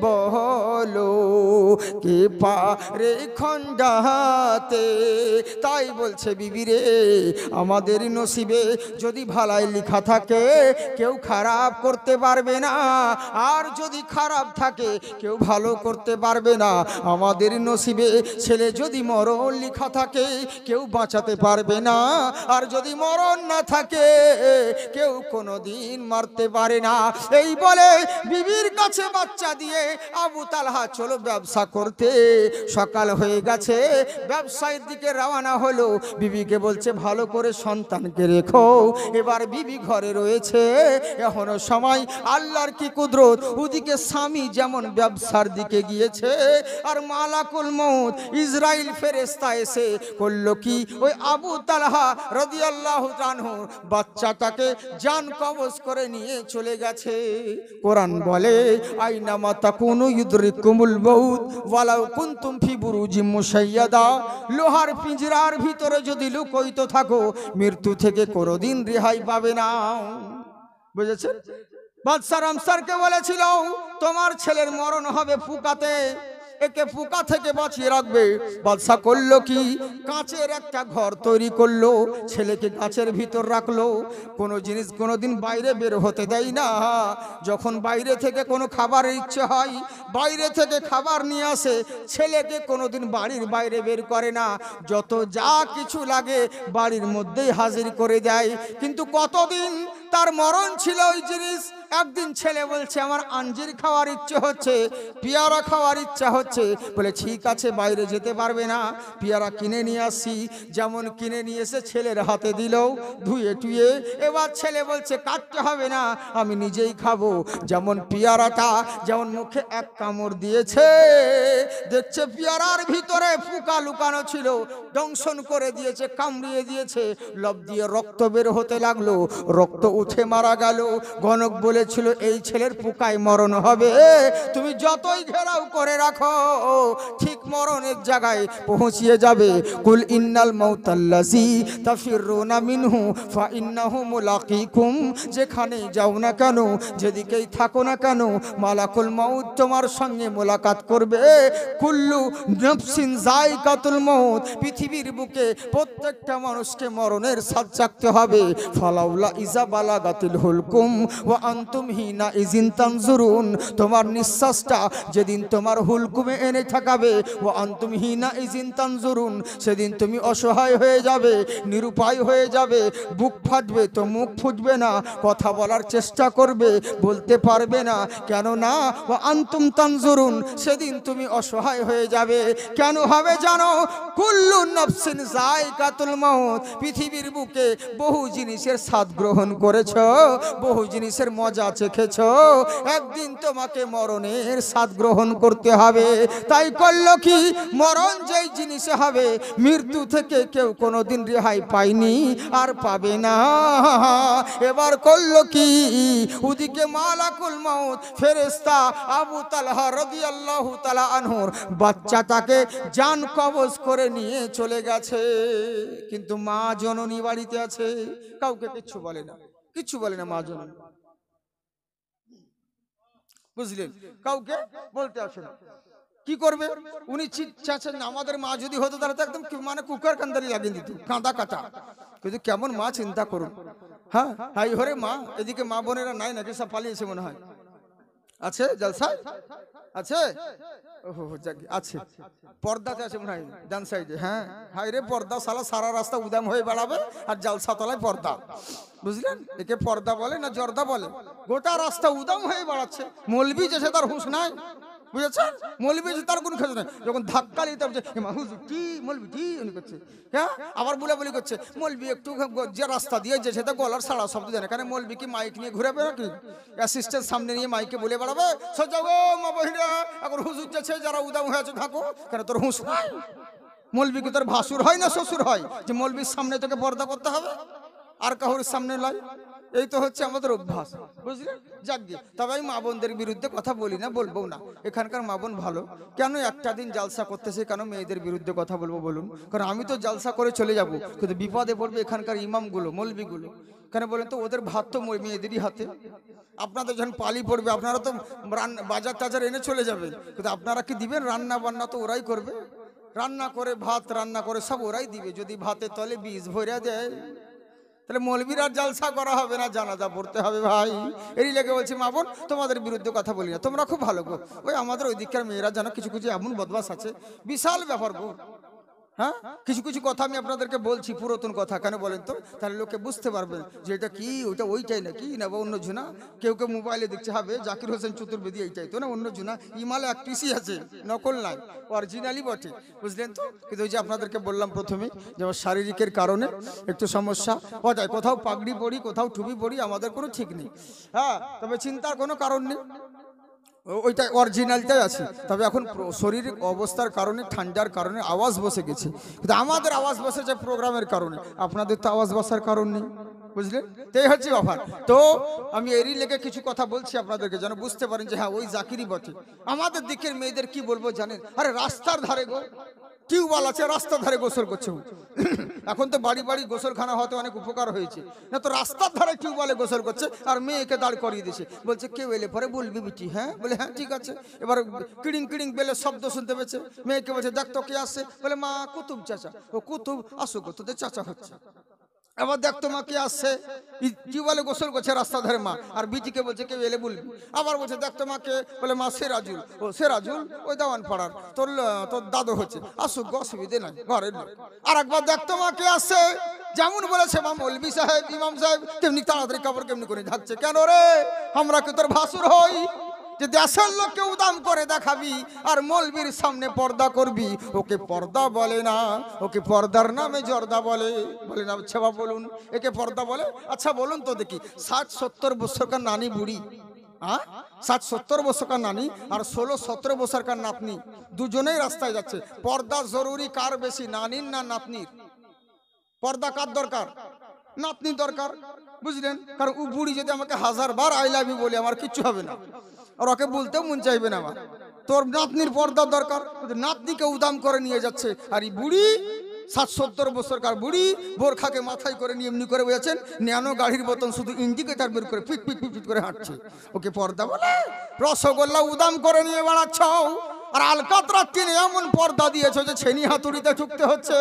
বলো কে পারে খণ্ডাতে। তাই বলছে বিবি রে, আমাদের নসিবে যদি ভালাই লেখা থাকে কেউ খারাপ করতে পারবে না, আর যদি খারাপ থাকে কেউ ভালো করতে পারবে না। আমাদের নসিবে ছেলে যদি মরণ লেখা থাকে কেউ বাঁচাতে পারবে না, আর যদি মরণ না থাকে কেউ কোনোদিন মারতে পারে না। এই বলে বিবির কাছে বাচ্চা দিয়ে আবু তালহা চলো ব্যবসা করতে। সকাল হয়ে গেছে, ব্যবসায়ের দিকে রওনা হলো। বিবিকে বলছে ভালো করে সন্তানকে রেখো। এবার বিবি ঘরে রয়েছে, এখনো সময়। আল্লাহর কি কুদরত, ওদিকে স্বামী যেমন ব্যবসার দিকে গিয়েছে, আর মালাকুল মউত ইসরাইল ফেরেশতা এসে করলো কি, ওই আবু তালহা রাদিয়াল্লাহু আনহু বাচ্চাটাকে জান কবজ করে নিয়ে চলে গেছে। কোরআন বলে আইনামা তাকুনু ইউদরিকুমুল মাউত ওয়ালাউ কুনতুম ফি বুরুজিম মুশাইয়াদা। লোহার পিঞ্জরার ভিতরে যদি লুকায়িত থাকো মৃত্যু থেকে কোনোদিন রেহাই পাবে না। বুঝেছেন? বাদশা রামসারকে বলেছিল তোমার ছেলের মরণ হবে ফুকাতে, একে ফুকা থেকে বাঁচিয়ে রাখবে। বাদশা করলো কি, কাঁচের একটা ঘর তৈরি করলো, ছেলেকে গাছের ভিতর রাখলো। কোনো জিনিস কোনোদিন বাইরে বের হতে দেয় না। যখন বাইরে থেকে কোনো খাবারের ইচ্ছে হয় বাইরে থেকে খাবার নিয়ে আসে, ছেলেকে কোনোদিন বাড়ির বাইরে বের করে না। যত যা কিছু লাগে বাড়ির মধ্যেই হাজির করে দেয়। কিন্তু কতদিন তার মরণ ছিল ওই জিনিস। একদিন ছেলে বলছে আমার আঞ্জির খাওয়ার ইচ্ছে হচ্ছে, পেয়ারা খাওয়ার ইচ্ছা হচ্ছে। বলে ঠিক আছে বাইরে যেতে পারবে না, পেয়ারা কিনে নিয়ে আসি। যেমন কিনে নিয়ে এসে ছেলের হাতে দিল, ধুয়ে টুয়ে। এবার ছেলে বলছে কাটতে হবে না, আমি নিজেই খাবো। যেমন পেয়ারাটা যেমন মুখে এক কামড় দিয়েছে, দেখছে পেয়ারার ভিতরে পোকা লুকানো ছিল, দংশন করে দিয়েছে, কামড়িয়ে দিয়েছে। লব দিয়ে রক্ত বের হতে লাগলো, রক্ত উঠে মারা গেল। গণক বলেছিল এই ছেলের পোকায় মরণ হবে, তুমি যতই ঘেরাও করে রাখো ঠিক মরণের জায়গায় পৌঁছিয়ে যাবে। কুল ইন্নাল মাউতাল্লাযী তাফিরুনা মিনহু ফাইন্নাহু মুলাকীকুম। যেখানে যাও না কেন, যেদিকেই থাকো না কেন, মালাকুল মাউত তোমার সঙ্গে মোলাকাত করবে। কুল্লু নাফসিন যায়কাতুল মাউত। পৃথিবীর বুকে প্রত্যেকটা মানুষকে মরণের স্বাদ চাখতে হবে। ফালাউলা ইজা বালাগাতিল হুলকুম ওয়া আনতুম হিনা ইজিন তানজুরুন। তোমার নিঃশ্বাসটা যেদিন তোমার হুলকুমে এনে ঠেকাবে, ওয়া আনতুম হিনা ইজিন তানজুরুন, সেদিন তুমি অসহায় হয়ে যাবে, নিরুপায় হয়ে যাবে। বুক ফাটবে তো মুখ ফুটবে না, কথা বলার চেষ্টা করবে, বলতে পারবে না। কেন না? ওয়া আনতুম তানজুরুন, সেদিন তুমি অসহায় হয়ে যাবে। কেন হবে জানো? কুল্লু নাফসিন যায়কাতুল মাউত। পৃথিবীর বুকে বহু জিনিসের স্বাদ গ্রহণ করেছ, বহু জিনিসের মজা চেখেছ, একদিন তোমাকে মরণের স্বাদ গ্রহণ করতে হবে। তাই করলো কি, মরণ যেই জিনিসে হবে, মৃত্যু থেকে কেউ কোনোদিন রেহাই পায়নি আর পাবে না। এবার করলো কি, ওদিকে মালাকুল মউত ফেরেশতা আবু তালহা রাদিয়াল্লাহু তাআলা আনহুর বাচ্চাটাকে জান কবজ করে নিয়ে চলে গেছে। কিন্তু মা জননী বাড়িতে আছে, কাউকে কিচ্ছু বলে না, কিচ্ছু বলে না মা জননী। বুঝলেন? কাউকে বলতে আসে না। কি করবে? উনি চাচ্ছেন আমাদের মা যদি হতো তাহলে তো একদম মানে কুকার কান্দারি লাগিয়ে দিত, কাঁদা কাটা। কিন্তু কেমন মা চিন্তা করুন। হ্যাঁ, হাই হরে মা। এদিকে মা বোনেরা নাই নাকি? সব পালিয়েছে মনে হয়। আছে জলসা আছে? ওহো আছে, পর্দাতে আছে মনে হয় ডান সাইডে। হ্যাঁ, হাই রে পর্দা সালা সারা রাস্তা উদাম হয়ে বেড়াবে আর জালসা তলায় পর্দা। বুঝলেন? একে পর্দা বলে না জর্দা বলে? গোটা রাস্তা উদাম হয়ে বেড়াচ্ছে। মৌলবি যে তার হুঁশ নাই, বুঝেছেন? মৌলবি যে তার কোন খোঁজ নাই। যখন ধাক্কা দিতে হচ্ছে কি মৌলবি কি উনি করছে, হ্যাঁ আবার বলে বলি করছে মৌলবি একটু যে রাস্তা দিয়ে যে সেটা গলার সাড়া শব্দ দেয় না। কারণ মৌলবি কি মাইক নিয়ে ঘুরে বেড়া কি অ্যাসিস্ট্যান্ট সামনে নিয়ে মাইকে বলে বেড়াবে সোজা গো মা বহিরা এখন হুঁশ উঠছে যারা উদাম হয়ে আছে থাকো। কেন তোর হুঁশ নাই? মৌলবি কি তোর ভাসুর হয় না শ্বশুর হয় যে মৌলবির সামনে তোকে পর্দা করতে হবে আর কাহুর সামনে নয়? এই তো হচ্ছে আমাদের অভ্যাস, বুঝলেন? যাক দিয়ে তবে আমি মা বোনদের বিরুদ্ধে কথা বলি না, বলবো না। এখানকার মা বোন ভালো। কেন একটা দিন জালসা করতেছে, কেন মেয়েদের বিরুদ্ধে কথা বলবো বলুন? কারণ আমি তো জালসা করে চলে যাব, কিন্তু বিপদে পড়বে এখানকার ইমামগুলো, মৌলবিগুলো। কেন বলেন তো? ওদের ভাত তো মেয়েদেরই হাতে। আপনাদের যখন পালি পড়বে আপনারা তো বাজার টাজার এনে চলে যাবেন, কিন্তু আপনারা কি দিবেন? রান্না বান্না তো ওরাই করবে, রান্না করে ভাত রান্না করে সব ওরাই দিবে। যদি ভাতের তলে বীজ ভরে দেয় তাহলে মৌলবীর আর জালসা করা হবে না, জানাজা পড়তে হবে ভাই। এরই লেগে বলছি মা বোন, তোমাদের বিরুদ্ধে কথা বলি না, তোমরা খুব ভালো গো। ওই আমাদের ওই দিককার মেয়েরা জানো কিছু কিছু এমন বদমাস আছে, বিশাল ব্যাপার গো। হ্যাঁ, কিছু কিছু কথা আমি আপনাদেরকে বলছি, পুরাতন কথা। কেন বলেন তো? তাহলে লোকে বুঝতে পারবেন যে এটা কি, ওইটা ওইটাই নাকি না বা অন্য জুনা। কেউ কেউ মোবাইলে দেখছে হবে জাকির হোসেন চতুর্বেদী, এইটাই তো না অন্য জুনা। ইমালে একটিসি আছে, নকল নাই, অরিজিনালি বটে, বুঝলেন তো? কিন্তু ওই যে আপনাদেরকে বললাম প্রথমে, যেমন শারীরিকের কারণে একটু সমস্যা হয়ে যায়, কোথাও পাগড়ি পরি, কোথাও টুপি পরি, আমাদের কোনো ঠিক নেই। হ্যাঁ, তবে চিন্তার কোনো কারণ নেই, ওইটা অরিজিনালটাই আছে। তবে এখন শরীরের অবস্থার কারণে, ঠান্ডার কারণে আওয়াজ বসে গেছে, কিন্তু আমাদের আওয়াজ বসেছে প্রোগ্রামের কারণে, আপনাদের তো আওয়াজ বসার কারণ নেই, বুঝলেন? তাই হচ্ছে ব্যাপার। তো আমি এরই লেগে কিছু কথা বলছি আপনাদেরকে, যেন বুঝতে পারেন যে হ্যাঁ ওই জাকিরই বটে। আমাদের দিকের মেয়েদের কি বলবো জানেন? আরে রাস্তার ধারে গো টিউবওয়েল আছে, রাস্তার ধারে গোসল করছে। এখন তো বাড়ি বাড়ি গোসলখানা হতে অনেক উপকার হয়েছে, না তো রাস্তার ধারে টিউবওয়েলে গোসল করছে আর মেয়েকে দাঁড় করিয়ে দিয়েছে, বলছে কেউ এলে পরে বলবি বিটি। হ্যাঁ, বলে হ্যাঁ ঠিক আছে। এবার কিড়িং কিড়িং বেলে শব্দ শুনতে পেয়েছে, মেয়েকে বলছে দেখ তো কে আসছে, বলে মা কুতুব চাচা। ও কুতুব আসো গো, তোদের চাচা হচ্ছে। এবার দেখ তোমা কে আসছে, টিউবওয়েলে গোসল করছে রাস্তা ধারে মা, আর বিটিকে বলছে কেউ এলে বলবি। আবার বলছে দেখ তোমাকে, বলে মা সেরাজুল। ও সেরাজুল ওই দেওয়ান পাড়ার তোর দাদু হচ্ছে, আসুক গো, অসুবিধে নাই, ঘরের লোক। আর একবার দেখ তোমা কে আসছে, যেমন বলেছে মা মৌলবি সাহেব, ইমাম সাহেব, তেমনি তাড়াতাড়ি কাপড় কেমনি করে ঢাকছে। কেন রে, আমরা কি তোর ভাসুর হই যে দেশের লোককে উদাম করে দেখাবি আর মৌলবীর সামনে পর্দা করবি? ওকে পর্দা বলে না, ওকে পর্দার নামে জর্দা বলে। বলে না আচ্ছা বলুন, একে পর্দা বলে? আচ্ছা বলুন তো দেখি, 60-70 বছরকার নানি বুড়ি, হ্যাঁ 60-70 বছরকার নানি আর 16-17 বছরকার নাতনি, দুজনেই রাস্তায় যাচ্ছে। পর্দা জরুরি কার বেশি, নানির না নাতনির? পর্দা কার দরকার? নাতনির দরকার, বুঝলেন? কারণ ও বুড়ি যদি আমাকে 1000 বার আই লাভ ইউ বলে আমার কিচ্ছু হবে না, আর ওকে বলতেও মন চাইবে না আমার। তোর নাতনির পর্দার দরকার, নাতনিকে উদাম করে নিয়ে যাচ্ছে। আর এই বুড়ি 60-70 বছরকার বুড়ি বোরখাকে মাথায় করে নিয়ে এমনি করে বলেছেন, ন্যানো গাড়ির মতন শুধু ইন্ডিকেটার বের করে পিট পিট পিট করে হাঁটছে। ওকে পর্দা বলে? রসগোল্লা উদাম করে নিয়ে বেড়াচ্ছ, আর আলকাতরা কিনে এমন পর্দা দিয়েছো যে ছেনি হাতুড়িতে ঠুকতে হচ্ছে।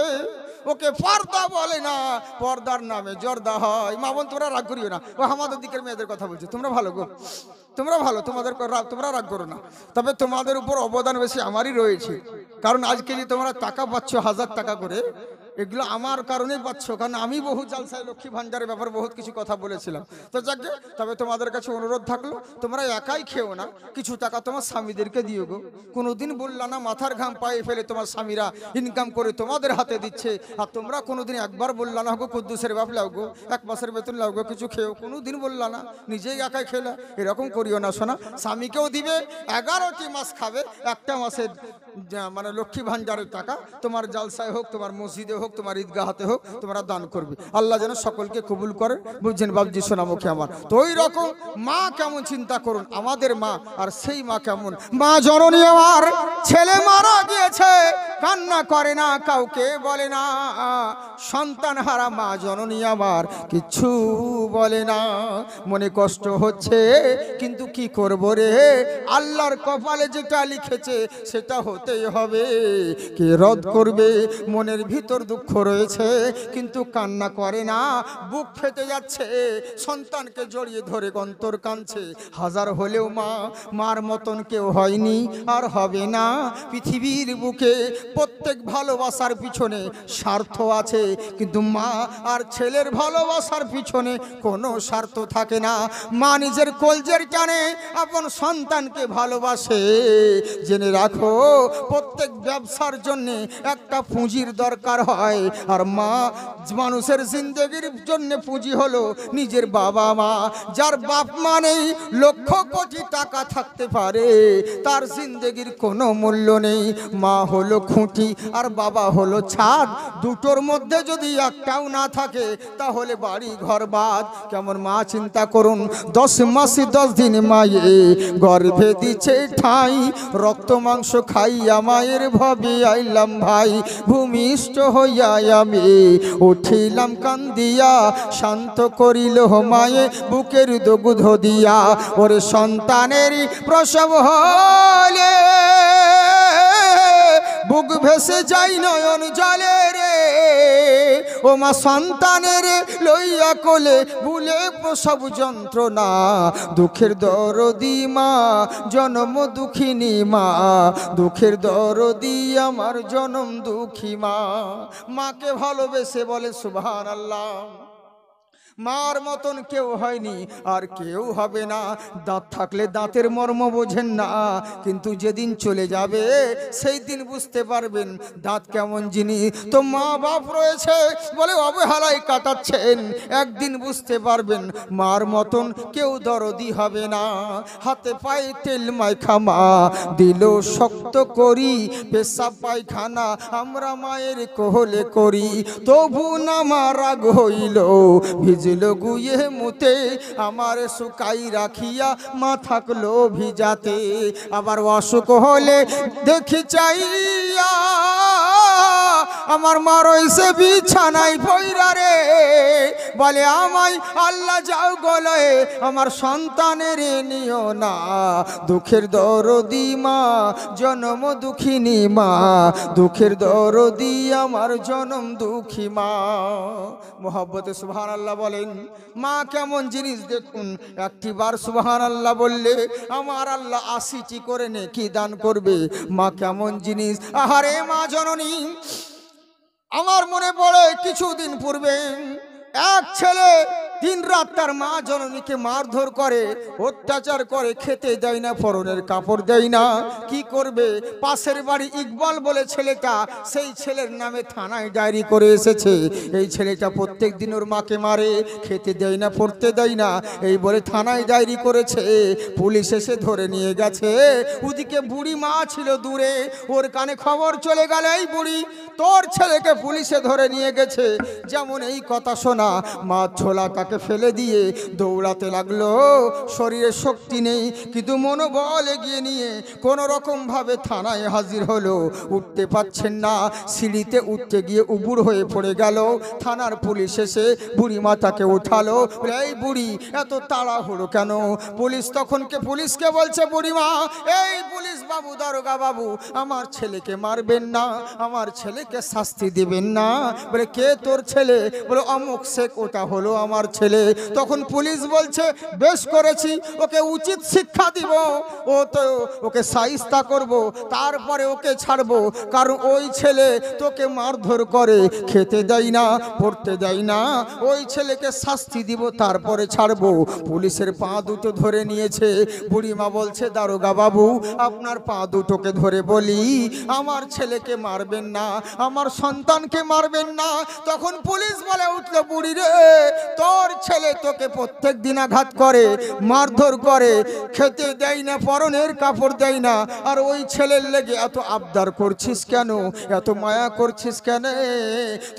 ওকে পর্দা বলে না, পর্দার নামে জর্দা হয়। মা বোন তোমরা রাগ করিও না, ও আমাদের দিকের মেয়েদের কথা বলছে। তোমরা ভালো গো, তোমরা ভালো, তোমরা রাগ করো না। তবে তোমাদের উপর অবদান বেশি আমারই রয়েছে, কারণ আজকে যে তোমরা টাকা পাচ্ছ 1000 টাকা করে, এগুলো আমার কারণেই পাচ্ছ। কারণ আমি বহু জালসায় লক্ষ্মী ভান্ডারের ব্যাপারে বহুত কিছু কথা বলেছিলাম। তো যাকে, তবে তোমাদের কাছে অনুরোধ থাকলো, তোমরা একাই খেও না, কিছু টাকা তোমার স্বামীদেরকে দিও গো। কোনোদিন বললা না মাথার ঘাম পায়ে ফেলে তোমার স্বামীরা ইনকাম করে তোমাদের হাতে দিচ্ছে, আর তোমরা কোনোদিন একবার বললা না গো কুদ্দুসের বাপ লাও গো, 1 মাসের বেতন লাও গো, কিছু খেও, কোনোদিন বললা না, নিজেই একাই খেলা। এরকম করিও না শোনা, স্বামীকেও দিবে, 11টি মাস খাবে, একটা মাসের মানে লক্ষ্মী ভান্ডারের টাকা তোমার জালসায় হোক, তোমার মসজিদে হোক, তোমার ঈদগাহতে হোক, তোমরা দান করবে। আল্লাহ যেন সকলকে কবুল করে, বুঝছেন বাবজি সোনামুখী আমার। তো ওই রকম মা কেমন চিন্তা করুন, আমাদের মা আর সেই মা কেমন। মা জননী আমার, ছেলে মারা গিয়েছে, কান্না করে না, কাউকে বলে না, সন্তান হারা মা জননী আমার কিচ্ছু বলে না। মনে কষ্ট হচ্ছে, কিন্তু কি করব রে, আল্লাহর কপালে যেটা লিখেছে সেটা হতেই হবে, কে রদ করবে? মনের ভিতর দুঃখ রয়েছে, কিন্তু কান্না করে না, বুক ফেটে যাচ্ছে, সন্তানকে জড়িয়ে ধরে অন্তর কাঁদছে। হাজার হলেও মা, মার মতন কেউ হয়নি আর হবে না পৃথিবীর বুকে। প্রত্যেক ভালোবাসার পিছনে স্বার্থ আছে, কিন্তু মা আর ছেলের ভালোবাসার পিছনে কোনো স্বার্থ থাকে না। মা নিজের কলজের টানে আপন সন্তানকে ভালোবাসে। জেনে রাখো, প্রত্যেক ব্যবসার জন্যে একটা পুঁজির দরকার হয়, আর মা মানুষের জিন্দগির জন্য পুঁজি হলো নিজের বাবা মা। যার বাপ মা নেই, লক্ষ কোটি টাকা থাকতে পারে, তার জিন্দগির কোনো মূল্য নেই। মা হলো খুঁটি আর বাবা হলো ছাদ, দুটোর মধ্যে যদি একটাও না থাকে তাহলে বাড়ি ঘর বাদ। কেমন মা চিন্তা করুন, 10 মাস 10 দিন মায়ে গর্ভে দিচ্ছে ঠাই, রক্ত মাংস খাইয়া মায়ের ভবে আইলাম ভাই, ভূমিষ্ঠ হইয়া আমি উঠিলাম কান্দিয়া, শান্ত করিল মায়ে বুকের দুগ্ধ দিয়া। ওরে সন্তানেরই প্রসব হলে বুক ভেসে যাই নয়ন জলে রে, ও মা সন্তানের লইয়া কোলে ভুলে প্রসব যন্ত্রণা, দুঃখের দরদি মা জনম দুঃখিনী মা, দুঃখের দরদি আমার জনম দুঃখী মা। মাকে ভালোবেসে বলে সুবহানাল্লাহ। মার মতন কেউ হয়নি আর কেউ হবে না। দাঁত থাকলে দাঁতের মর্ম বোঝেন না, কিন্তু যেদিন চলে যাবে সেই দিন বুঝতে পারবেন দাঁত কেমন জিনিস। তো মা বাপ রয়েছে বলে অবহেলায় কাটাচ্ছেন, একদিন বুঝতে পারবেন মার মতন কেউ দরদি হবে না। হাতে পায়ে তেল মাইখা মা দিল শক্ত করি, পেশাব পায়খানা আমরা মায়ের কোহলে করি, তবু না মা রাগ হইল, ভিজল গুয়ে মুতে আমার শুকাই রাখিয়া মা থাকলো ভিজাতে। আবার অসুখ হলে দেখি চাইয়া আমার মা রইছে বিছানায় পইরা রে, বলে আমায় আল্লাহ যাও গলায় আমার সন্তানের নিও না, দুঃখের দরদি মা জনম দুঃখিনী মা, দুঃখের দরদি আমার জনম দুঃখী মা। মোহাব্বতে সুবহানাল্লাহ বলেন। মা কেমন জিনিস দেখুন, একটি বার সুবহানাল্লাহ বললে আমার আল্লাহ 80টি করে নেকি দান করবে। মা কেমন জিনিস, আহারে মা জননী। আমার মনে পড়ে কিছুদিন পূর্বে এক ছেলে দিন রাত তার মা জননীকে মারধর করে, অত্যাচার করে, খেতে দেয় না, পরনের কাপড় দেয় না। কি করবে? পাশের বাড়ি ইকবাল বলে ছেলেটা, সেই ছেলের নামে থানায় ডায়েরি করে এসেছে। এই ছেলেটা প্রত্যেক দিন ওর মাকে মারে, খেতে দেয় না, পড়তে দেয় না, এই বলে থানায় ডায়েরি করেছে। পুলিশ এসে ধরে নিয়ে গেছে। ওদিকে বুড়ি মা ছিল দূরে, ওর কানে খবর চলে গেল, এই বুড়ি তোর ছেলেকে পুলিশে ধরে নিয়ে গেছে। যেমন এই কথা শোনা, মা ছোলাটাকে ফেলে দিয়ে দৌড়াতে লাগলো। শরীরে শক্তি নেই কিন্তু মনোবল এগিয়ে নিয়ে কোনো রকম ভাবে থানায় হাজির হলো। উঠতে পারছেন না, সিঁড়িতে উঠতে গিয়ে উবুড় হয়ে পড়ে গেল। থানার পুলিশ এসে বুড়ি মাতাকে উঠালো। এই বুড়ি এত তাড়াহুড়ো কেন? পুলিশকে বলছে, বুড়িমা এই পুলিশ বাবু, দারোগা বাবু, আমার ছেলেকে মারবেন না, আমার ছেলেকে শাস্তি দিবেন না। বলে কে তোর ছেলে? বলে অমুক শেখ, ওটা হলো আমার ছেলে। তখন পুলিশ বলছে, বেশ করেছি, ওকে উচিত শিক্ষা দিব, ও তো ওকে শায়েস্তা করব, তারপরে ওকে ছাড়বো। কারণ ওই ছেলে তোকে মারধর করে, খেতে দেয় না, পড়তে দেয় না, ওই ছেলেকে শাস্তি দিব, তারপরে ছাড়বো। পুলিশের পা দুটো ধরে নিয়েছে। বুড়িমা বলছে, দারোগা বাবু আপনার পা দুটোকে ধরে বলি, আমার ছেলেকে মারবেন না, আমার সন্তানকে মারবেন না। তখন পুলিশ বলে উঠলো, বুড়ি রে তোর ছেলে তোকে প্রত্যেক দিন আঘাত করে, মারধর করে, খেতে দেয় না, পরনের কাপড় দেয় না, আর ওই ছেলের লেগে এত আবদার করছিস কেন, এত মায়া করছিস কেন?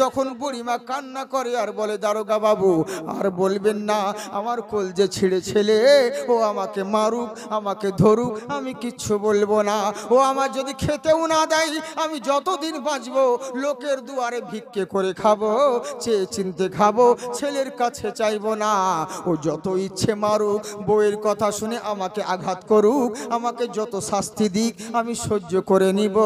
তখন বুড়িমা কান্না করে আর বলে, দারোগা বাবু আর বলবেন না, আমার কলজে ছিঁড়ে ছেলে, ও আমাকে মারুক, আমাকে ধরুক, আমি কিচ্ছু বলবো না। ও আমার যদি খেতেও না দেয়, আমি যতদিন বাঁচবো লোকের দুয়ারে ভিক্ষে করে খাবো, চেয়ে চিনতে খাবো, ছেলের কাছে চাইবো না। ও যত ইচ্ছে মারুক, বউয়ের কথা শুনে আমাকে আঘাত করুক, আমাকে যত শাস্তি দিক আমি সহ্য করে নিব,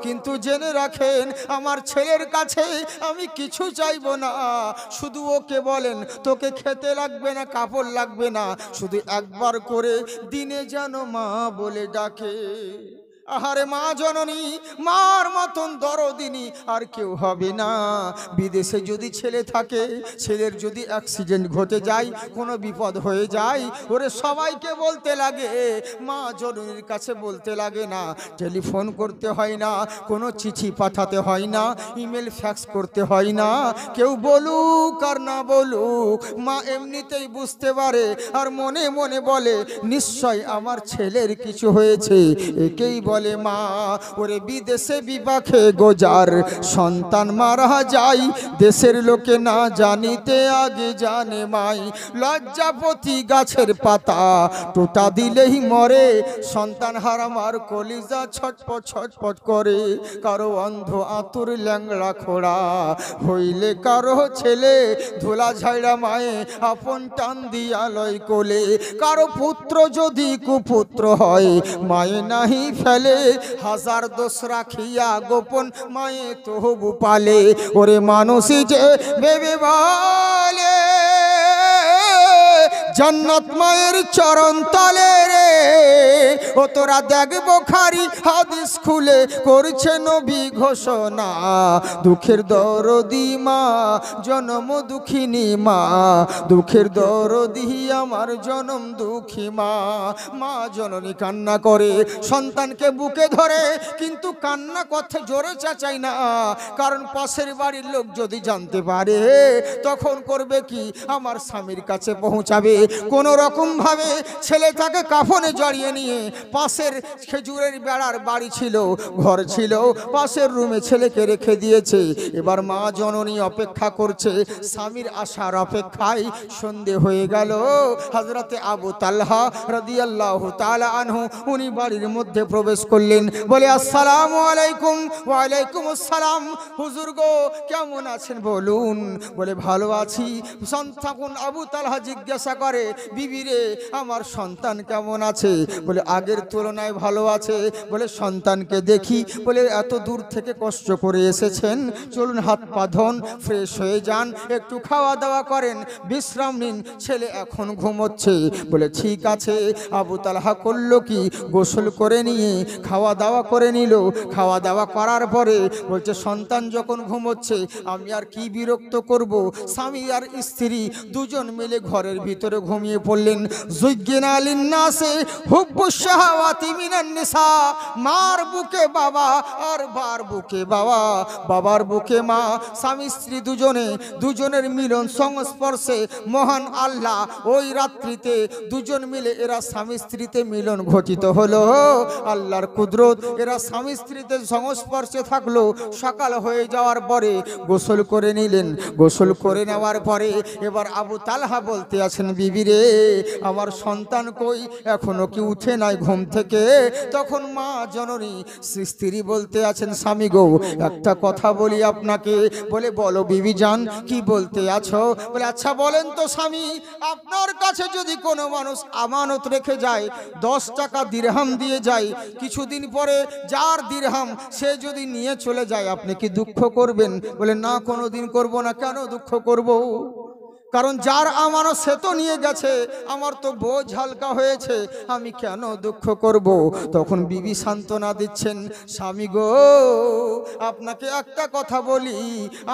কিন্তু জেনে রাখেন আমার ছেলের কাছে আমি কিছু চাইবো না। শুধু ওকে বলেন তোকে খেতে লাগবে না, কাপড় লাগবে না, শুধু একবার করে দিনে যেন মা বলে ডাকে। আহারে মা জননী, মার মতন দরদিনী আর কেউ হবে না। বিদেশে যদি ছেলে থাকে, ছেলের যদি অ্যাক্সিডেন্ট ঘটে যায়, কোনো বিপদ হয়ে যায়, ওরে সবাইকে বলতে লাগে, মা জননীর কাছে বলতে লাগে না। টেলিফোন করতে হয় না, কোনো চিঠি পাঠাতে হয় না, ইমেল ফ্যাক্স করতে হয় না। কেউ বলুক আর না বলুক, মা এমনিতেই বুঝতে পারে আর মনে মনে বলে, নিশ্চয় আমার ছেলের কিছু হয়েছে। একেই বলে বলে মা, ওরে বিদেশে বিপাকে গোজার সন্তান মারা যায়, দেশের লোকে না জানিতে আগে জানে মাই। লজ্জাপতি গাছের পাতা টোটা দিলেই মরে, সন্তান হারামার কলিজা ছটপট ছটপট করে। কারো অন্ধ আতুর ল্যাংড়া খোড়া হইলে কারো ছেলে, ধুলা ঝাইড়া মায়ে আপন টান দিয়া লয় কোলে। কারো পুত্র যদি কুপুত্র হয় মায়ে নাহি ফেলে, হাজার দোষ রাখিয়া গোপন মায়ে তবু পালে। ওরে মানুষই যে ভেবে বলে জান্নাত মায়ের চরণ তলে রে, ও তোরা দেখবো খারি হাদিস খুলে করছে নবী ঘোষণা। দুঃখের দরদি মা জনম দুঃখিনী মা, দুঃখের দরদি আমার জনম দুঃখী মা। মা জননী কান্না করে সন্তানকে বুকে ধরে, কিন্তু কান্না কথা জোরে চাচাই না, কারণ পাশের বাড়ির লোক যদি জানতে পারে তখন করবে কি, আমার স্বামীর কাছে পৌঁছাবে। কোনো রকম ভাবে ছেলেটাকে কাফনে জড়িয়ে নিয়ে পাশের খেজুরের বেড়ার বাড়ি ছিল, ঘর ছিল, পাশের রুমে ছেলেকে রেখে দিয়েছে। এবার মা জননী অপেক্ষা করছে, স্বামীর আসার অপেক্ষায় সন্ধে হয়ে গেল। হযরতে আবু তালহা রাদিয়াল্লাহু তাআলা আনহু উনি বাড়ির মধ্যে প্রবেশ করলেন, বলে আসসালামু আলাইকুম। ওয়া আলাইকুম আসসালাম। হুজুর গো কেমন আছেন বলুন? বলে ভালো আছি। সন্তান আবু তালহা জিজ্ঞাসা করে, বিবি রে আমার সন্তান কেমন আছে? বলে আগের তুলনায় ভালো আছে। বলে সন্তানকে দেখি। বলে এত দূর থেকে কষ্ট করে এসেছেন, চলুন হাত পা ধোন, ফ্রেশ হয়ে যান, একটু খাওয়া দাওয়া করেন, বিশ্রাম নিন, ছেলে এখন ঘুমোচ্ছে। বলে ঠিক আছে। আবু তালহা করলো কি, গোসল করে নিয়ে খাওয়া দাওয়া করে নিল। খাওয়া দাওয়া করার পরে বলছে সন্তান যখন ঘুমোচ্ছে আমি আর কি বিরক্ত করব। স্বামী আর স্ত্রী দুজন মিলে ঘরের ভিতরে ঘুমিয়ে পড়লেন। যুজ্ঞিনা লিন্নাসে হুব্বুশ শাহাওয়াতি মিনান নিসা, মার বুকে বাবা আর বার বুকে বাবা, বাবার বুকে মা, স্বামী স্ত্রী দুজনের মিলন সংস্পর্শে মহান আল্লাহ ওই রাত্রিতে দুজন মিলে এরা স্বামী স্ত্রীতে মিলন ঘটিত হলো। আল্লাহর কুদরত, এরা স্বামী স্ত্রীতে সংস্পর্শে থাকলো। সকাল হয়ে যাওয়ার পরে গোসল করে নিলেন। গোসল করে নেওয়ার পরে এবার আবু তালহা বলতে আছেন, বিবি রে আমার সন্তান কই, এখনো কি উঠে নাই ঘুম থেকে? তখন মা জননী স্ত্রী বলতে আছেন, স্বামী গো একটা কথা বলি আপনাকে। বলে বলো বিবি জান, কি বলতে আছো? বলে আচ্ছা বলেন তো স্বামী, আপনার কাছে যদি কোনো মানুষ আমানত রেখে যায়, 10 টাকা দিরহাম দিয়ে যায়, কিছুদিন পরে যার দিরহাম সে যদি নিয়ে চলে যায়, আপনি কি দুঃখ করবেন? বলে না, কোনোদিন করব না। কেন দুঃখ করব? কারণ যার আমানত সে তো নিয়ে গেছে, আমার তো বোঝ হালকা হয়েছে, আমি কেন দুঃখ করব? তখন বিবি সান্ত্বনা দিচ্ছেন, স্বামী গো আপনাকে একটা কথা বলি,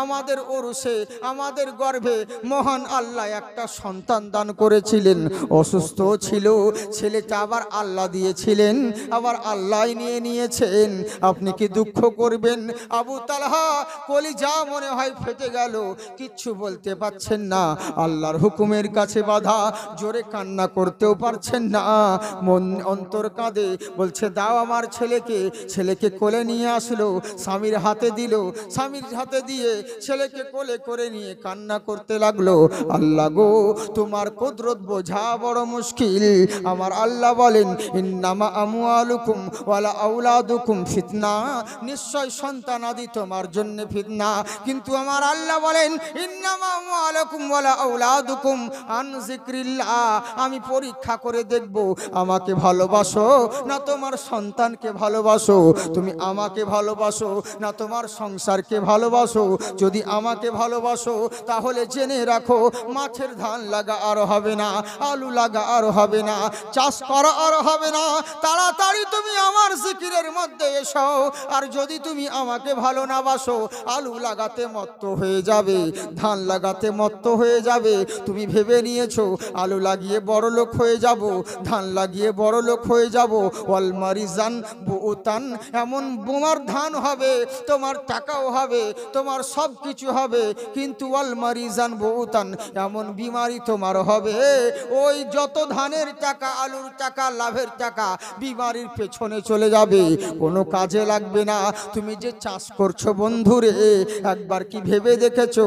আমাদের ওরসে আমাদের গর্ভে মহান আল্লাহ একটা সন্তান দান করেছিলেন। অসুস্থ ছিল ছেলেটা, আবার আল্লাহ দিয়েছিলেন, আবার আল্লাহ নিয়ে নিয়েছেন, আপনি কি দুঃখ করবেন? আবু তালহা কলিজা মনে হয় ফেটে গেল, কিচ্ছু বলতে পারছেন না। আল্লাহর হুকুমের কাছে বাধা, জোরে কান্না করতেও পারছেন না, মন অন্তর কাঁদে। বলছে দাও আমার ছেলেকে। ছেলেকে কোলে নিয়ে আসলো, স্বামীর হাতে দিল, স্বামীর হাতে দিয়ে ছেলেকে কোলে করে নিয়ে কান্না করতে লাগলো। আল্লাহ গো তোমার কুদরত বোঝা বড় মুশকিল। আমার আল্লাহ বলেন, ইন্নামা আমওয়ালুকুম ওয়ালা আওলাদুকুম ফিতনা, নিশ্চয় সন্তানাদি তোমার জন্য ফিতনা। কিন্তু আমার আল্লাহ বলেন, ইন্নামা আমওয়ালুকুম ওয়ালা আওলাদুকুম আন যিকরিল্লাহ, আমি পরীক্ষা করে দেখব আমাকে ভালোবাসো না তোমার সন্তানকে ভালোবাসো, তুমি আমাকে ভালোবাসো না তোমার সংসারকে ভালোবাসো। যদি আমাকে ভালোবাসো তাহলে জেনে রাখো, মাছের ধান লাগা আর হবে না, আলু লাগা আর হবে না, চাষ করা আর হবে না, তাড়াতাড়ি তুমি আমার জিকিরের মধ্যে এসো। আর যদি তুমি আমাকে ভালো না বাসো, আলু লাগাতে মত্ত হয়ে যাবে, ধান লাগাতে মত্ত হয়ে যাবে। তুমি ভেবে নিয়েছো আলু লাগিয়ে বড় লোক হয়ে যাব, ধান লাগিয়ে বড় লোক হয়ে যাব। ওয়াল মারিজান বুতান, এমন বোমার ধান হবে, তোমার টাকাও হবে, তোমার সব কিছু হবে, কিন্তু ওয়াল মারিজান বুতান, এমন বিমারি তোমার হবে, ওই যত ধানের টাকা, আলুর টাকা, লাভের টাকা বিমারির পেছনে চলে যাবে, কোনো কাজে লাগবে না। তুমি যে চাষ করছো বন্ধুরে, একবার কি ভেবে দেখেছো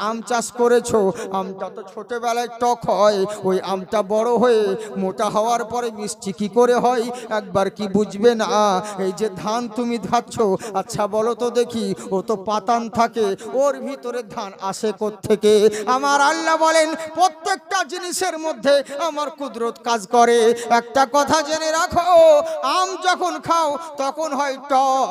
আম চাষ করেছো, আমটা তো ছোটবেলায় টক হয়, ওই আমটা বড় হয়ে মোটা হওয়ার পরে মিষ্টি কি করে হয়, একবার কি বুঝবে না? এই যে ধান তুমি খাচ্ছ, আচ্ছা বলো তো দেখি, ও তো পাতান থাকে, ওর ভিতরে ধান আসে কোত্থেকে? আমার আল্লাহ বলেন প্রত্যেকটা জিনিসের মধ্যে আমার কুদরত কাজ করে। একটা কথা জেনে রাখো, আম যখন খাও তখন হয় টক,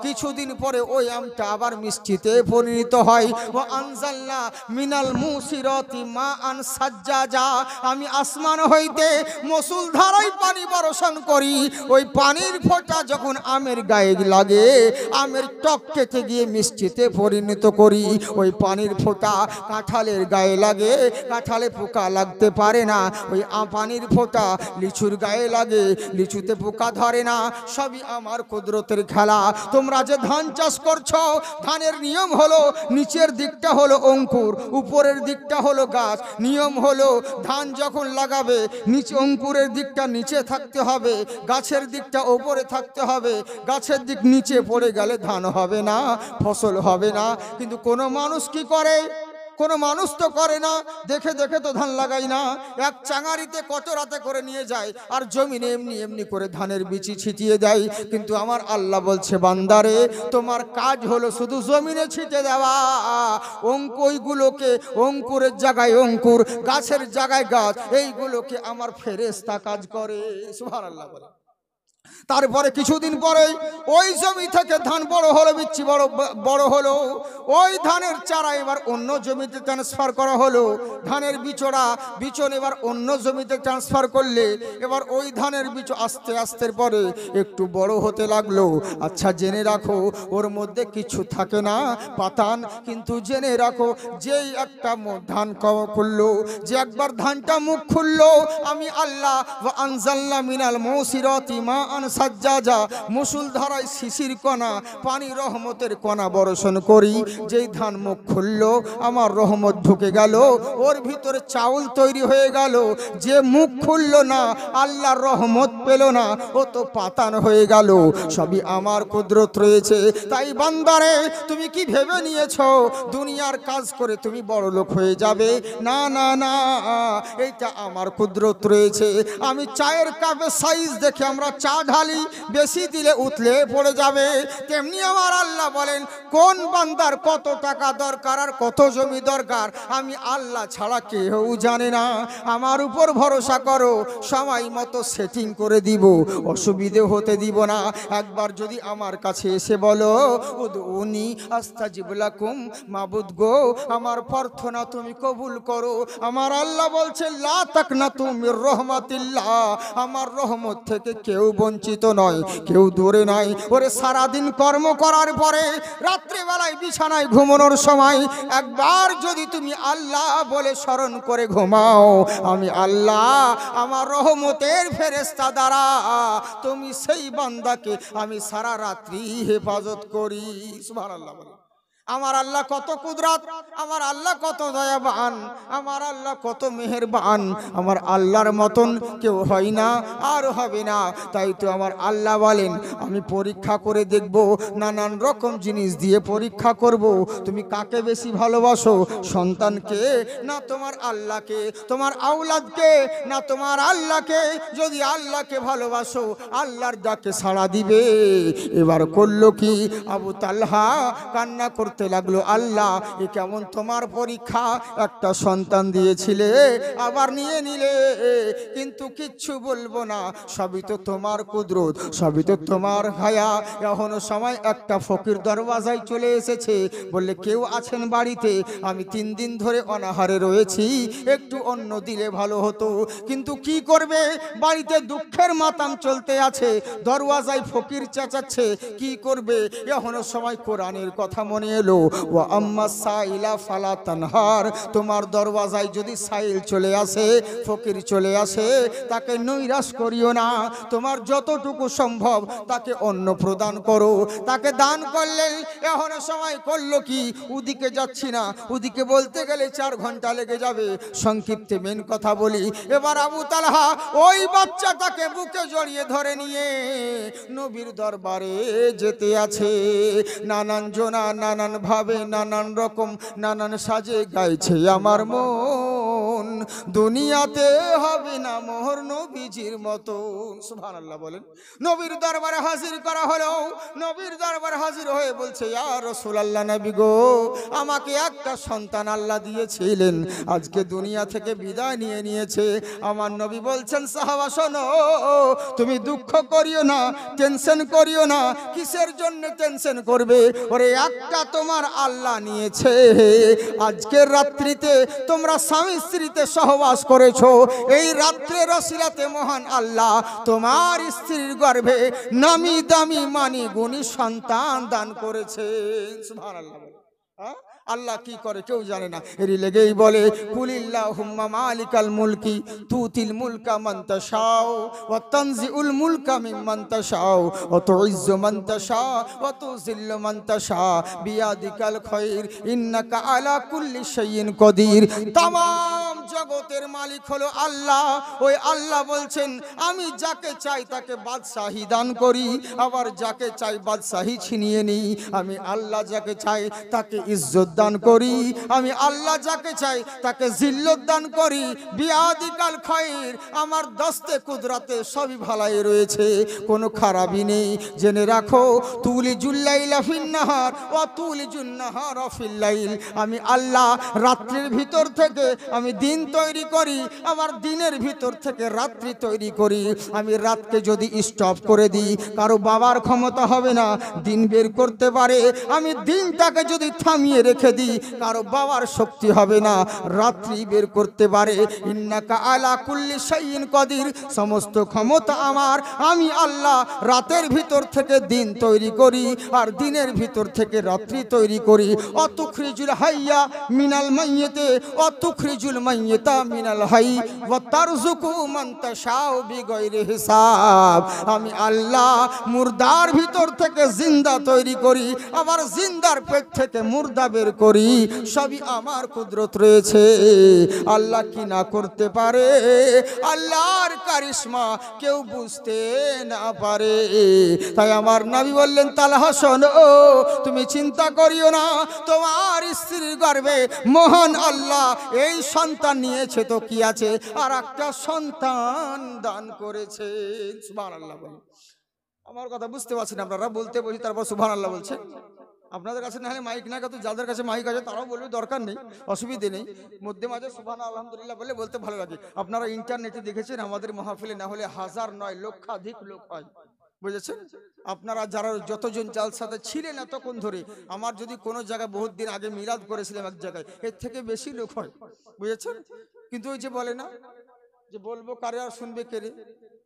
কিছুদিন পরে ওই আমটা আবার মিষ্টিতে পরিণত হয়। ও আনজালনা মিনাল মুসিরাতি মা আন সাজ্জাজা, আমি আসমান হইতে মুষলধারায় পানি বর্ষণ করি, ওই পানির ফোঁটা যখন আমের গায়ে লাগে, আমের টক কেটে গিয়ে মিষ্টিতে পরিণত করি। ওই পানির ফোঁটা কাঁঠালের গায়ে লাগে, কাঁঠালে পোকা লাগতে পারে না। ওই পানির ফোঁটা লিচুর গায়ে লাগে, লিচুতে পোকা ধরে না। সবই আমার কুদরতের খেলা। তোমরা যে ধান চাষ করছো, ধানের নিয়ম হলো নিচের দিকটা হলো অঙ্কুর, উপরের দিকটা হলো গাছ। নিয়ম হলো ধান যখন লাগাবে নিচে অঙ্কুরের দিকটা নিচে থাকতে হবে, গাছের দিকটা ওপরে থাকতে হবে। গাছের দিক নিচে পড়ে গেলে ধান হবে না, ফসল হবে না। কিন্তু কোনো মানুষ কি করে? কোনো মানুষ তো করে না, দেখে দেখে তো ধান লাগাই না। এক চাঙারিতে কত রাতে করে নিয়ে যায় আর জমিনে এমনি এমনি করে ধানের বিচি ছিটিয়ে দেয়। কিন্তু আমার আল্লাহ বলছে, বান্দারে তোমার কাজ হলো শুধু জমিনে ছিটে দেওয়া। ওইগুলোকে অঙ্কুরের জায়গায় অঙ্কুর, গাছের জায়গায় গাছ, এইগুলোকে আমার ফেরেশতা কাজ করে। সুবহানাল্লাহ বলে। তারপরে কিছুদিন পরে ওই জমি থেকে ধান বড় হলো, বিচ্ছি বড় হলো, ওই ধানের চারা এবার অন্য জমিতে ট্রান্সফার করা হলো। ধানের বিচন এবার অন্য জমিতে ট্রান্সফার করলে এবার ওই ধানের বীজ আস্তে আস্তে পরে একটু বড় হতে লাগলো। আচ্ছা জেনে রাখো, ওর মধ্যে কিছু থাকে না, পাতান। কিন্তু জেনে রাখো, যেই একটা ধান করলো, যে একবার ধানটা মুখ খুললো, আমি আল্লাহ ওয়া আনজালনা মিনাল মুসিরাতি মা আন সাজ্জাজা, মুষলধারায় শিশির কণা, পানি রহমতের কণা বর্ষণ করি। যেই ধান মুখ খুললো, আমার রহমত ঢুকে গেল, ওর ভিতরে চাউল তৈরি হয়ে গেল। যে মুখ খুললো না, আল্লাহর রহমত পেল না, ও তো পাতান হয়ে গেল। সবই আমার কুদরত রয়েছে। তাই বান্দারে, তুমি কি ভেবে নিয়েছো দুনিয়ার কাজ করে তুমি বড় লোক হয়ে যাবে? না না না, এইটা আমার কুদরত রয়েছে। আমি চায়ের কাপের সাইজ দেখে আমরা চা ঢালি, বেশি দিলে উতলে পড়ে যাবে। তেমনি আমার আল্লাহ বলেন, কোন বান্দার কত টাকা দরকার আর কত জমি দরকার আমি আল্লাহ ছাড়া কেউ জানে না। আমার উপর ভরসা করো, সময় মতো সেটিং করে দিব, অসুবিধে হতে দিব না। একবার যদি আমার কাছে এসে বলো, উদউনি আস্তাজিব লাকুম, মাবুদ গো আমার প্রার্থনা তুমি কবুল করো। আমার আল্লাহ বলছে, লা তাকনাতু মির রহমাতিল্লাহ, আমার রহমত থেকে কেউ বঞ্চিত নয়, কেউ দূরে নয়। ওরে সারাদিন কর্ম করার পরে রাত্রিবেলায় বিছানায় ঘুমানোর সময় একবার যদি তুমি আল্লাহ বলে স্মরণ করে ঘুমাও, আমি আল্লাহ আমার রহমতের ফেরেশতা দ্বারা তুমি সেই বান্দাকে আমি সারা রাত্রি হেফাজত করি। সুবহানাল্লাহ। আমার আল্লাহ কত কুদরত, আমার আল্লাহ কত দয়াবান, আমার আল্লাহ কত মেহেরবান। আমার আল্লাহর মতন কেউ হয় না আর হবে না। তাই তো আমার আল্লাহ বলেন, আমি পরীক্ষা করে দেখব, নানান রকম জিনিস দিয়ে পরীক্ষা করব। তুমি কাকে বেশি ভালোবাসো, সন্তানকে না তোমার আল্লাহকে, তোমার আওলাদকে না তোমার আল্লাহকে? যদি আল্লাহকে ভালোবাসো, আল্লাহর ডাকে সাড়া দিবে। এবার করলো কি, আবু তালহা কান্না করতে লাগলো, আল্লাহ এ কেমন তোমার পরীক্ষা, একটা সন্তান দিয়েছিলে আবার নিয়ে নিলে, কিন্তু কিচ্ছু বলবো না, সবই তো তোমার কুদরত, সবই তো তোমার হায়া। এখনো সময় একটা ফকির দরওয়াজায় চলে এসেছে, বললে কেউ আছেন বাড়িতে? আমি 3 দিন ধরে অনাহারে রয়েছি, একটু অন্ন দিলে ভালো হতো। কিন্তু কি করবে, বাড়িতে দুঃখের মাতাম চলতে আছে, দরওয়াজায় ফকির চেঁচাচ্ছে, কি করবে? এখনো সময় কোরআনের কথা মনে এলো, ও আম্মা সাইলা ফালা তানহার, তোমার দরওয়াজায় যদি সাইল চলে আসে, ফকির চলে আসে, তাকে নৈরাশ করিও না, তোমার যতটুকু সম্ভব তাকে অন্ন প্রদান করো। তাকে দান করলে এখন সময় করলো কি, ওদিকে যাচ্ছি না, ওদিকে বলতে গেলে 4 ঘন্টা লেগে যাবে। সংক্ষিপ্তে মেন কথা বলি, এবার আবু তালহা ওই বাচ্চাটাকে বুকে জড়িয়ে ধরে নিয়ে নবীর দরবারে যেতে আছে। নানান জনা নানান ভাবে নানান রকম নানান সাজে গাইছে আমার মন, দুনিয়াতে হবে না মোহর নবীজির মতন। সুবহানাল্লাহ বলেন। নবীর দরবারে হাজির করা হলো, নবীর দরবারে হাজির হয়ে বলছে, ইয়া রাসূলুল্লাহ, নবী গো, আমাকে একটা সন্তান আল্লাহ দিয়েছিলেন, আজকে দুনিয়া থেকে বিদায় নিয়ে নিয়েছে। আমার নবী বলছেন, সাহাবা শোনো, তুমি দুঃখ করিও না, টেনশন করিও না। কিসের জন্য টেনশন করবে? ওরে একটা তোমার আল্লাহ নিয়েছে, আজকের রাত্রিতে তোমরা স্বামী স্ত্রীতে সহবাস করেছো, এই রাত্রের রসিলাতে মহান আল্লাহ তোমার স্ত্রীর গর্ভে নামি দামি মানি গুণী সন্তান দান করেছেন। সুবহানাল্লাহ। হ্যাঁ, আল্লাহ কি করে কেউ জানে না। এরই লেগেই বলে, কুলিল্লাহুম্মা মালিকাল মুলকি তুতিল মুলকা মান তাশাউ ওয়া তানজিউল মুলকা মিম্মান তাশাউ ওয়া তুইজ্জু মান তাশা ওয়া তুযিল্লু মান তাশা বিয়াদিকাল খায়র ইন্নাকা আলা কুল্লি শাইইন কদির। তামাম জগতের মালিক হলো আল্লাহ। ওই আল্লাহ বলছেন, আমি যাকে চাই তাকে বাদশাহী দান করি, আবার যাকে চাই বাদশাহী ছিনিয়ে নিই। আমি আল্লাহ যাকে চাই তাকে ইজ্জত দান করি, আমি আল্লাহ যাকে চাই তাকে জিল্লত দান করি। বিয়াদিকাল খায়র, আমার দস্তে কুদরতে সবই ভালাই রয়েছে, কোনো খারাপই নেই। জেনে রাখো, তুলিজুল লাইলা ফিন নাহার ওয়া তুলিজুন নাহারা ফিল লাইল, আমি আল্লাহ রাত্রির ভিতর থেকে আমি দিন তৈরি করি, আমার দিনের ভিতর থেকে রাত্রি তৈরি করি। আমি রাতকে যদি স্টপ করে দিই, কারো বাবার ক্ষমতা হবে না দিন বের করতে পারে। আমি দিনটাকে যদি থামিয়ে রেখে দিই, কারো বাবার শক্তি হবে না রাত্রি বের করতে পারে। ইন্নাকা আলা কুল্লি শাইইন কদির, সমস্ত ক্ষমতা আমার, আমি আল্লাহ রাতের ভিতর থেকে দিন তৈরি করি আর দিনের ভিতর থেকে রাত্রি তৈরি করি। অতুখরিজুল হাইয়া মিনাল মাইয়িতে অতুখরিজুল মাইয়িতা মিনাল হাই ওয়া তারযুকু মান তাশাউ বিগাইরি হিসাব, আমি আল্লাহ মুর্দার ভিতর থেকে জিন্দা তৈরি করি, আবার জিন্দার পেট থেকে মুর্দা বের করি। সবই আমার কুদরত রয়েছে। আল্লাহ কি না করতে পারে? আল্লাহর কারিশমা কেউ বুঝতে না পারে। তাই আমার নবী বললেন, তালহা শোনো, তুমি চিন্তা করিও না, তোমার স্ত্রীর গর্ভে মহান আল্লাহ এই সন্তান নিয়েছে তো কি আছে, আর একটা সন্তান দান করেছে। সুবহানাল্লাহ বলেন। আমার কথা বুঝতে পারছেন আপনারা? বলতে বলি তারপর সুবহানাল্লাহ বলছেন। আপনাদের কাছে না হলে মাইক না, কিন্তু যাদের কাছে মাইক আছে তারাও বলবে, দরকার নেই, অসুবিধে নেই। মধ্যে মাঝে সুবহানাল্লাহ আলহামদুলিল্লাহ বলে বলতে ভালো লাগে। আপনারা ইন্টারনেটে দেখেছেন আমাদের মাহফিলে না হলে হাজার নয় লক্ষাধিক লোক হয়, বুঝেছেন? আপনারা যারা যতজন জালসাতে ছিলেন এতক্ষণ ধরে, আমার যদি কোনো জায়গায় বহুত দিন আগে মিলাদ করেছিলাম এক জায়গায়, এর থেকে বেশি লোক হয়, বুঝেছেন? কিন্তু ওই যে বলে না যে বলবো কারে আর শুনবে কেড়ে,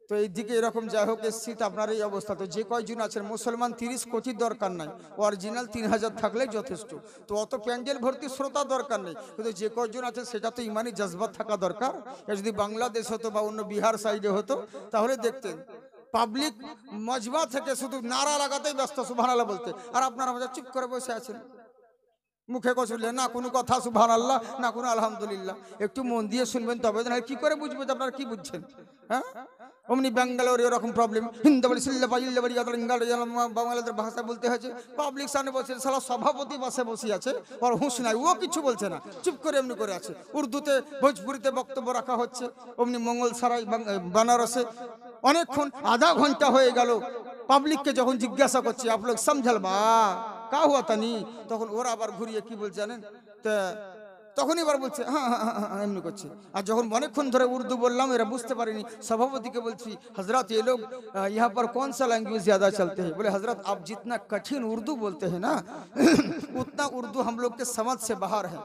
তো এই দিকে এরকম যাই হোক এসছি। তো আপনার এই অবস্থা, তো যে কয়জন আছেন মুসলমান 30 কোটির দরকার নাই, অরিজিনাল 3000 থাকলেই যথেষ্ট। তো অত প্যান্ডেল ভর্তি শ্রোতা দরকার নেই, কিন্তু যে কয়জন আছে সেটা তো ইমানি জজবাত থাকা দরকার। যদি বাংলাদেশ হতো বা অন্য বিহার সাইডে হতো তাহলে দেখতেন পাবলিক মজমা থেকে শুধু নারা লাগাতেই ব্যস্ত সুবহানাল্লাহ বলতে, আর আপনারা মজা চুপ করে বসে আছেন, মুখে কষলে না কোনো কথা সুবহানাল্লাহ না কোনো আলহামদুলিল্লাহ। একটু মন দিয়ে শুনবেন তবে না, কি করে বুঝবে যে আপনারা কি বুঝছেন? হ্যাঁ, অমনি ব্যাঙ্গালোর এরকম প্রবলেম, হিন্দি বলি সিল্লা পাইল্লা বলি বাংলাদেশের ভাষা বলতে হয়েছে। পাবলিক সামনে বসে সালা সভাপতি বসে বসে আছে, ওর হুঁশ নাই, ও কিছু বলছে না, চুপ করে এমনি করে আছে। উর্দুতে ভোজপুরিতে বক্তব্য রাখা হচ্ছে, অমনি মঙ্গলসরাই বানারসে অনেকক্ষণ আধা ঘন্টা হয়ে গেল। পাবলিককে যখন জিজ্ঞাসা করছে আপ লোক সমঝাল বা কা হুয়া তানি, তখন ওরা আবার ঘুরিয়ে কি বলছে জানেন, তখন এবার বলছে হ্যাঁ হ্যাঁ হ্যাঁ এমনি করছে। আর যখন অনেকক্ষণ ধরে উর্দু বললাম এরা বুঝতে পারেনি, সভাপতিকে বলছি হজরত ये लोग यहाँ पर कौन सा लैंग्वेज ज़्यादा चलते हैं? बोले हजरत आप जितना कठिन उर्दू बोलते हैं ना उतना उर्दू हम लोग के समझ से बाहर है।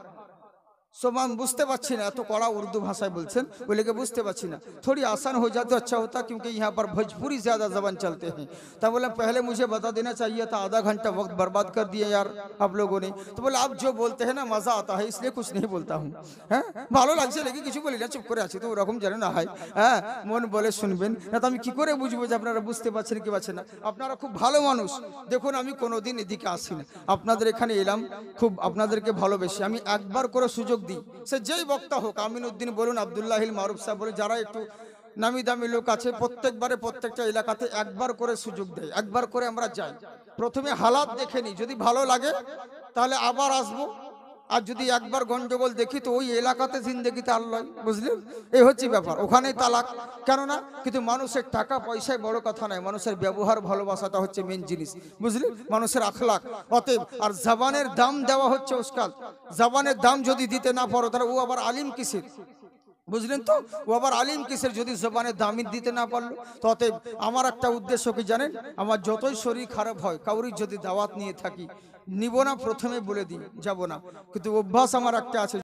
सब हम बुझते पाচ্ছি ना, तो कड़ा उर्दू भाषा बोलছেন, बोले कि बुझते पाচ্ছি ना, थोड़ी आसान हो जाती तो अच्छा होता, क्योंकि यहाँ पर भोजपुरी ज़्यादा ज़बान चलते हैं। तब बोला पहले मुझे बता देना चाहिए था, आधा घंटा वक्त बर्बाद कर दिया यार आप लोगों ने। तो बोला आप जो बोलते हैं ना मज़ा आता है, इसलिए कुछ नहीं बोलता हूँ। হ্যাঁ ভালো লাগছে লেগে কিছু বলি না, চুপ করে আছি, তো ওরকম যেন না হয়। হ্যাঁ মন বলে শুনবেন না, তো আমি কি করে বুঝবো যে আপনারা বুঝতে পারছেন কি পারছেন না। আপনারা খুব ভালো মানুষ, দেখুন আমি কোনোদিন এদিকে আসি না, আপনাদের এখানে এলাম খুব আপনাদেরকে ভালোবেসে। আমি একবার করে সুযোগ দিই, সে যেই বক্তা হোক, আমিনউদ্দিন বলুন, আব্দুল্লাহিল মারুফ সাহেব বলুন, যারা একটু নামি দামি লোক আছে, প্রত্যেকবারে প্রত্যেকটা এলাকাতে একবার করে সুযোগ দেয়, একবার করে আমরা যাই। প্রথমে হালাত দেখে নিই, যদি ভালো লাগে তাহলে আবার আসবো, আর যদি একবার গন্ডগোল দেখি তো ওই এলাকাতে জিন্দেগিতে আল্লাহ, বুঝলেন, এই হচ্ছে ব্যাপার, ওখানেই তালাক। কেননা কিন্তু মানুষের টাকা পয়সায় বড় কথা নয়, মানুষের ব্যবহার ভালোবাসাটা হচ্ছে মেন জিনিস, বুঝলেন, মানুষের আখলাক। অতএব আর জবানের দাম দেওয়া হচ্ছে উস্কাদ, জবানের দাম যদি দিতে না পারো তাহলে ও আবার আলিম কিসের, বুঝলেন তো, ও আবার আলিম কিসের যদি জবানের দামই দিতে না পারলো। তো অতএব আমার একটা উদ্দেশ্য কি জানেন, আমার যতই শরীর খারাপ হয়, কাউরির যদি দাওয়াত নিয়ে থাকি নিব না, প্রথমে বলে দিই যাব না, কিন্তু অভ্যাস আমার একটা আছে।